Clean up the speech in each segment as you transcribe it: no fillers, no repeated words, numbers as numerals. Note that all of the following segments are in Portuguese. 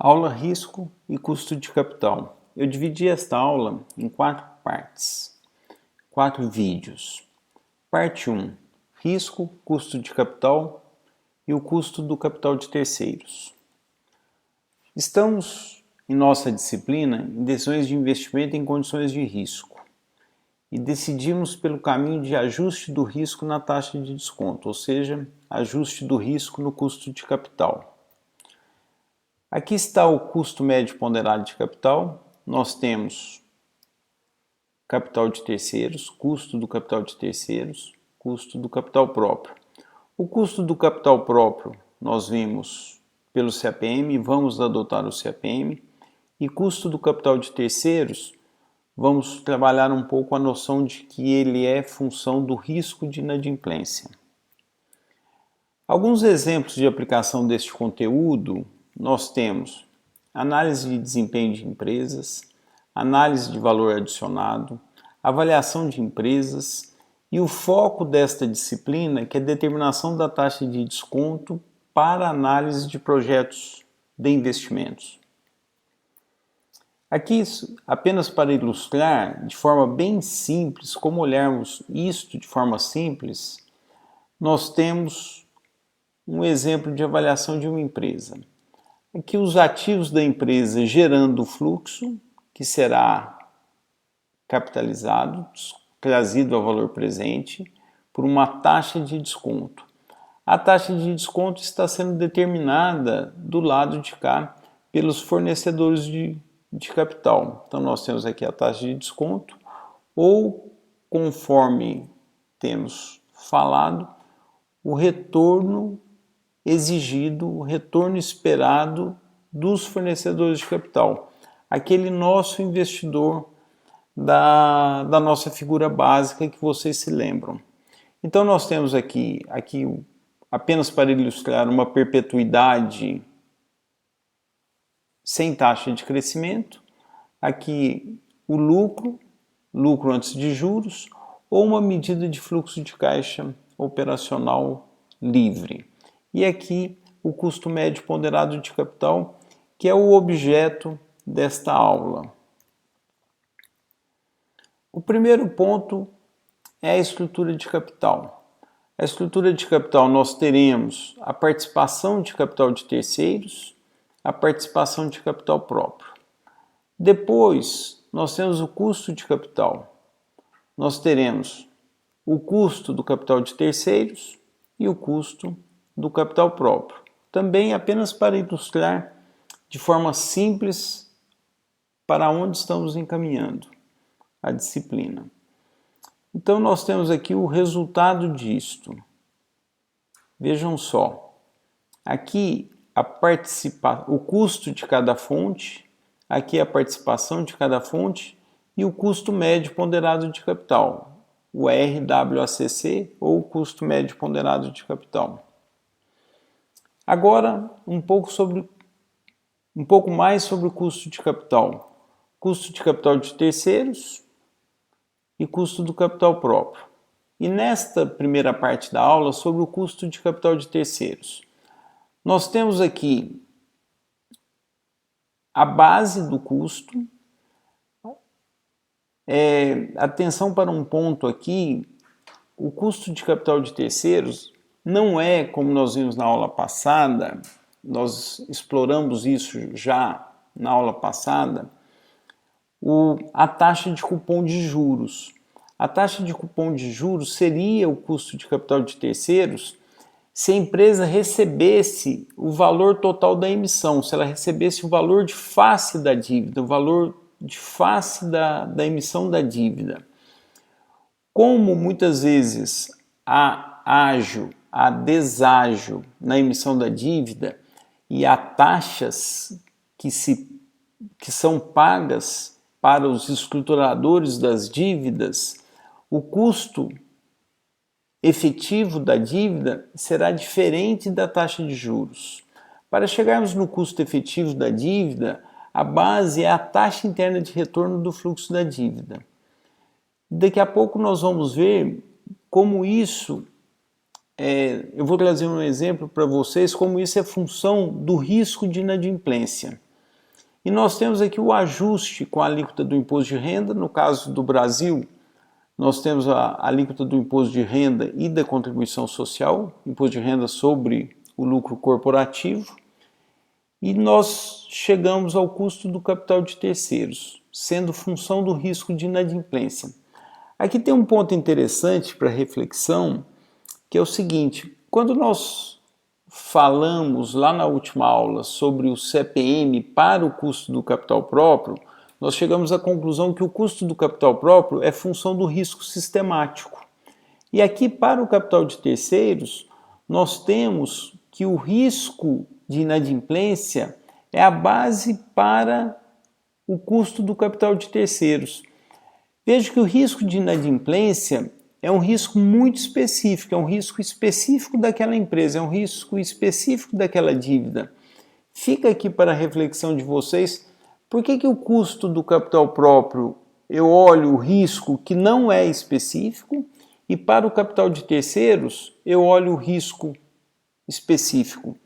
Aula risco e custo de capital. Eu dividi esta aula em 4 partes, 4 vídeos. Parte 1, risco, custo de capital e o custo do capital de terceiros. Estamos em nossa disciplina em decisões de investimento em condições de risco e decidimos pelo caminho de ajuste do risco na taxa de desconto, ou seja, ajuste do risco no custo de capital. Aqui está o custo médio ponderado de capital. Nós temos capital de terceiros, custo do capital de terceiros, custo do capital próprio. O custo do capital próprio nós vimos pelo CAPM, vamos adotar o CAPM, e custo do capital de terceiros, vamos trabalhar um pouco a noção de que ele é função do risco de inadimplência. Alguns exemplos de aplicação deste conteúdo, nós temos análise de desempenho de empresas, análise de valor adicionado, avaliação de empresas e o foco desta disciplina que é a determinação da taxa de desconto para análise de projetos de investimentos. Aqui, apenas para ilustrar de forma bem simples, como olharmos isto de forma simples, nós temos um exemplo de avaliação de uma empresa. Aqui os ativos da empresa gerando o fluxo, que será capitalizado, trazido ao valor presente, por uma taxa de desconto. A taxa de desconto está sendo determinada do lado de cá pelos fornecedores de capital. Então nós temos aqui a taxa de desconto, ou conforme temos falado, o retorno exigido, o retorno esperado dos fornecedores de capital, aquele nosso investidor da nossa figura básica que vocês se lembram. Então nós temos aqui apenas para ilustrar uma perpetuidade sem taxa de crescimento, aqui o lucro antes de juros, ou uma medida de fluxo de caixa operacional livre. E aqui o custo médio ponderado de capital, que é o objeto desta aula. O primeiro ponto é a estrutura de capital. A estrutura de capital nós teremos a participação de capital de terceiros, a participação de capital próprio. Depois nós temos o custo de capital. Nós teremos o custo do capital de terceiros e o custo do capital próprio. Também apenas para ilustrar de forma simples para onde estamos encaminhando a disciplina. Então nós temos aqui o resultado disto. Vejam só, aqui o custo de cada fonte, aqui a participação de cada fonte e o custo médio ponderado de capital, o RWACC ou o custo médio ponderado de capital. Agora, um pouco mais sobre o custo de capital. Custo de capital de terceiros e custo do capital próprio. E nesta primeira parte da aula, sobre o custo de capital de terceiros. Nós temos aqui a base do custo. Atenção para um ponto aqui, o custo de capital de terceiros não é, como nós vimos na aula passada, nós exploramos isso já na aula passada, a taxa de cupom de juros. A taxa de cupom de juros seria o custo de capital de terceiros se a empresa recebesse o valor total da emissão, se ela recebesse o valor de face da dívida, o valor de face da emissão da dívida. Como muitas vezes há deságio na emissão da dívida e há taxas que são pagas para os escrituradores das dívidas, o custo efetivo da dívida será diferente da taxa de juros. Para chegarmos no custo efetivo da dívida, a base é a taxa interna de retorno do fluxo da dívida. Daqui a pouco nós vamos ver como isso, eu vou trazer um exemplo para vocês, como isso é função do risco de inadimplência. E nós temos aqui o ajuste com a alíquota do imposto de renda. No caso do Brasil, nós temos a alíquota do imposto de renda e da contribuição social, imposto de renda sobre o lucro corporativo. E nós chegamos ao custo do capital de terceiros, sendo função do risco de inadimplência. Aqui tem um ponto interessante para reflexão, que é o seguinte: quando nós falamos lá na última aula sobre o CPM para o custo do capital próprio, nós chegamos à conclusão que o custo do capital próprio é função do risco sistemático. E aqui, para o capital de terceiros, nós temos que o risco de inadimplência é a base para o custo do capital de terceiros. Veja que o risco de inadimplência é um risco muito específico, é um risco específico daquela empresa, é um risco específico daquela dívida. Fica aqui para a reflexão de vocês, por que o custo do capital próprio eu olho o risco que não é específico e para o capital de terceiros eu olho o risco específico?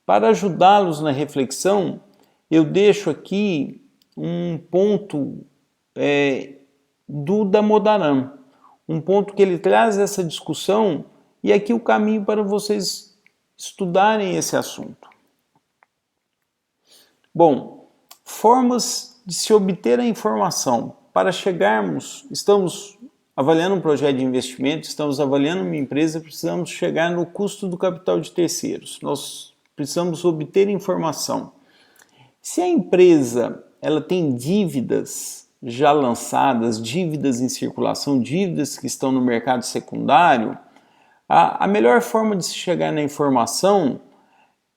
Para ajudá-los na reflexão, eu deixo aqui um ponto do Damodaran, um ponto que ele traz essa discussão e aqui o caminho para vocês estudarem esse assunto. Bom, formas de se obter a informação. Para chegarmos, estamos avaliando um projeto de investimento, estamos avaliando uma empresa, precisamos chegar no custo do capital de terceiros. Nós precisamos obter informação. Se a empresa ela tem dívidas já lançadas, dívidas em circulação, dívidas que estão no mercado secundário, a melhor forma de se chegar na informação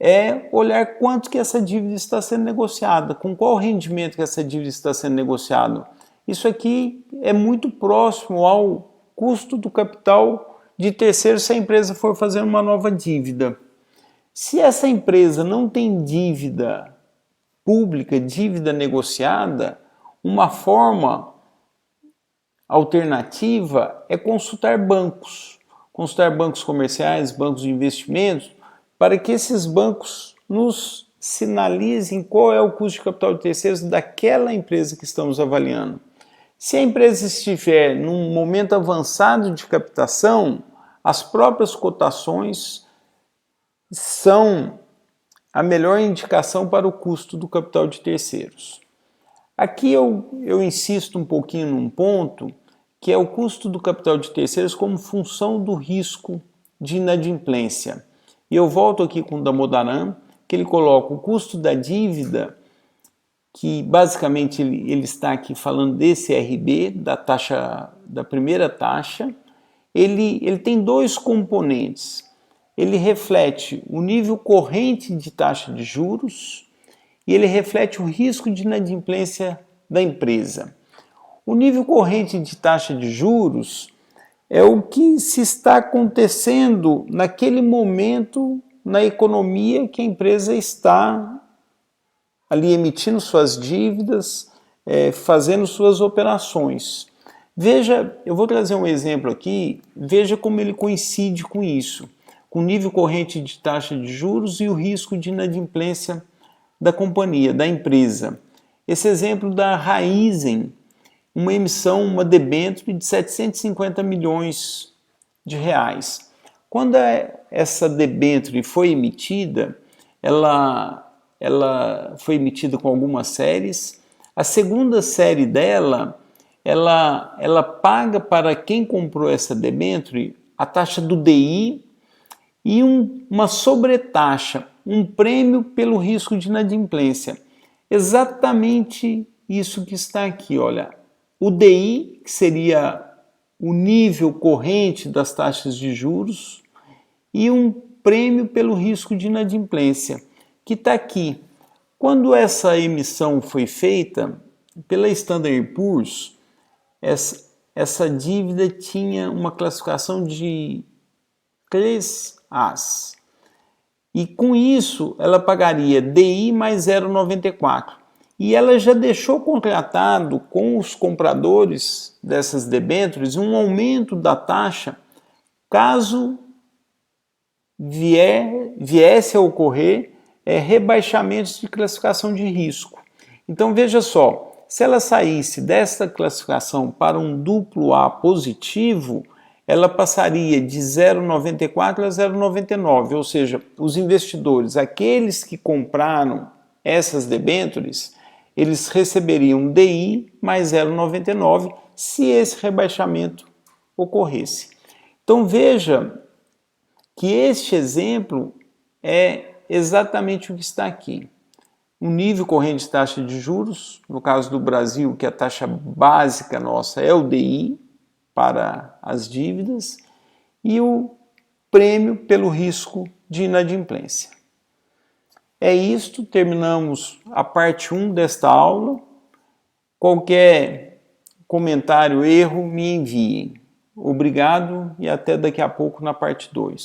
é olhar quanto que essa dívida está sendo negociada, com qual rendimento que essa dívida está sendo negociada. Isso aqui é muito próximo ao custo do capital de terceiros se a empresa for fazer uma nova dívida. Se essa empresa não tem dívida pública, dívida negociada, uma forma alternativa é consultar bancos comerciais, bancos de investimentos, para que esses bancos nos sinalizem qual é o custo de capital de terceiros daquela empresa que estamos avaliando. Se a empresa estiver num momento avançado de captação, as próprias cotações são a melhor indicação para o custo do capital de terceiros. Aqui eu insisto um pouquinho num ponto, que é o custo do capital de terceiros como função do risco de inadimplência. E eu volto aqui com o Damodaran, que ele coloca o custo da dívida, que basicamente ele está aqui falando desse RB, da primeira taxa. Ele tem dois componentes. Ele reflete o nível corrente de taxa de juros e ele reflete o risco de inadimplência da empresa. O nível corrente de taxa de juros é o que se está acontecendo naquele momento na economia que a empresa está ali emitindo suas dívidas, fazendo suas operações. Veja, eu vou trazer um exemplo aqui, veja como ele coincide com isso, com o nível corrente de taxa de juros e o risco de inadimplência da companhia, da empresa. Esse exemplo da Raizen, uma emissão, uma debênture de 750 milhões de reais. Quando essa debênture foi emitida, ela foi emitida com algumas séries. A segunda série dela, ela paga para quem comprou essa debênture a taxa do DI e uma sobretaxa, um prêmio pelo risco de inadimplência. Exatamente isso que está aqui, olha. O DI, que seria o nível corrente das taxas de juros, e um prêmio pelo risco de inadimplência, que está aqui. Quando essa emissão foi feita pela Standard & Poor's, essa dívida tinha uma classificação de 3As. E com isso, ela pagaria DI mais 0,94. E ela já deixou contratado com os compradores dessas debêntures um aumento da taxa caso viesse a ocorrer rebaixamentos de classificação de risco. Então veja só, se ela saísse desta classificação para um duplo A positivo, ela passaria de 0,94 a 0,99, ou seja, os investidores, aqueles que compraram essas debêntures, eles receberiam DI mais 0,99 se esse rebaixamento ocorresse. Então veja que este exemplo é exatamente o que está aqui. O nível corrente de taxa de juros, no caso do Brasil, que a taxa básica nossa é o DI para as dívidas, e o prêmio pelo risco de inadimplência. É isto, terminamos a parte 1 desta aula. Qualquer comentário, erro, me enviem. Obrigado e até daqui a pouco na parte 2.